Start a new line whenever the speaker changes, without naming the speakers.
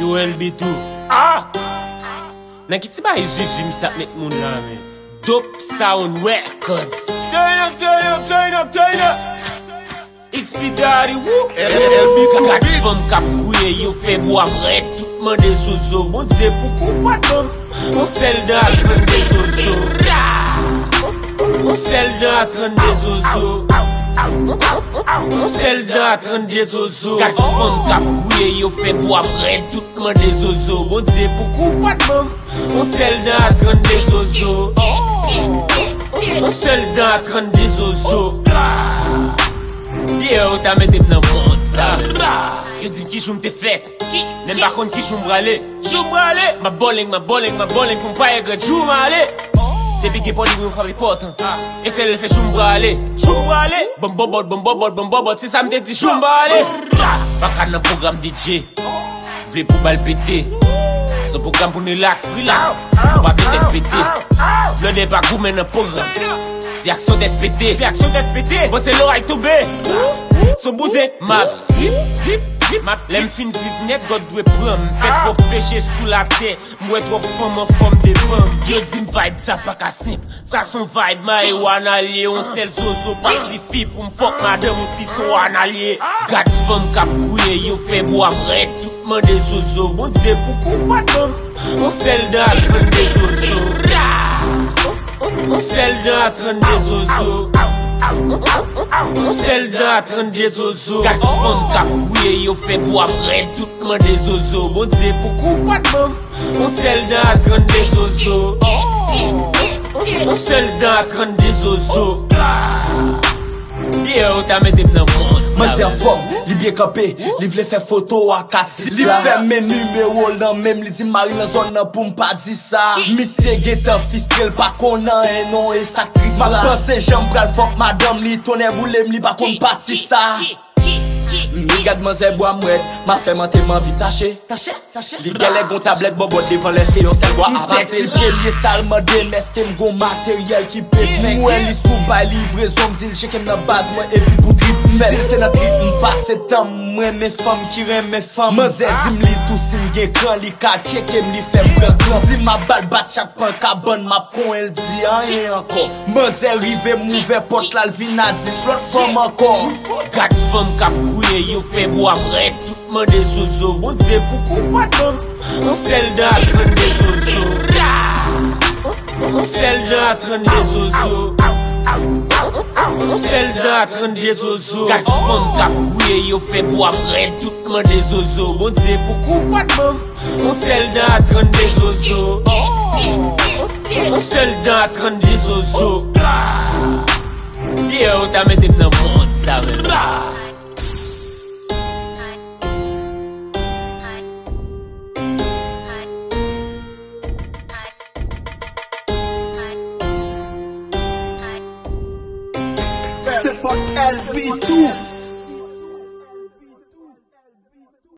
Yo LB2. Ah! Nan ki ti ba Zuzu mi sap met moun la men. Dope Sound Records. Turn up. It's me daddy, woo. Kat fom kap kouye yo fe bo amret. Tout man de zozo. Bon dize poukou patom. On sel dan atren de zozo. On sel dan atren de zozo. On sel dan atren de zozo. Kat fom kap kouye yo fe bo amret. Tout man de zozo. Bon dize poukou patom. On sel dan atren de zozo. On sel dan atren de zozo. Yo, ta mette nan moun sa. Yo dim ki choum te fet. Nem pa kon ki choum brale. Ma bowling pou mpa ye gred choum ale. Te bige poli pou mfa report. E se le fe choum brale. Bon bobot, se sa mte di choum brale. Baka nan program DJ. Vle pou bal pete. Son program pou relax. Nou pa vete pete. Blode pa goumen nan program. Si action d'être pété, bon c'est l'oreille tombée. Son bousin, map, l'aime fin vive net, God doit prendre. Fait trop péché sous la terre, moi trop femme en forme de femme. Yo dit vibe, ça pas qu'à simple, ça son vibe, marijuana lié, on sel zozo, pacifique, pour m'fuck madame aussi son analyé. Gade femme cap couille, yo fait bois amret, tout monde des zozo, bon dieu pourquoi pas d'homme, on sel dans la traîne des zozo. On sel dan atren de zozo. On sel dan atren de zozo. Kat fom kap kouye yo fe bo amret. Tout man de zozo. Bon dize poukou pat mam. On sel dan atren de zozo. On sel dan atren de zozo. Yo, ta mette nan moun.
Maze a fom, li bien campé, li vle fè photo a 4-6. Li fè men numéro nan même, li di mari nan zone nan pou m'pa di sa. Misye getan fiskel pa konan e non e saktris la. Ma pense jam pral fok madame li tonè boulem li pa kon pati sa. Li gade maze bois mouette, ma fè mante man vi taché. Li gele gon tablet bobot devan leske yon sel bois avancé. Li premier salman de meske m'gon materiel ki pek. Mwen li sou bay livraison m'zil chekem nan base mwen epi pou trip m'fel. Se nan trip m'passe tan mwen me fam ki ren me fam. Maze dim li tou sim gen kran li ka chekem li fè blan klan. Di ma bal bat chak pan kabon ma kon el di anye anko. Maze rive m'ouve pot la l'vina di slot fam anko.
Gade fam kap kouye yo fe bo amret. Tout man de zozo. Bon dize poukou pas d'homme. On sel dan atren de zozo. On sel dan atren de zozo. On sel dan atren de zozo. Kat fom kap kouye yo fe bo amret. Tout man de zozo. Bon dize poukou pas d'homme. On sel dan atren de zozo. On sel dan atren de zozo. Yo, ta mette nan moun sa men.
C'est fuck LB2.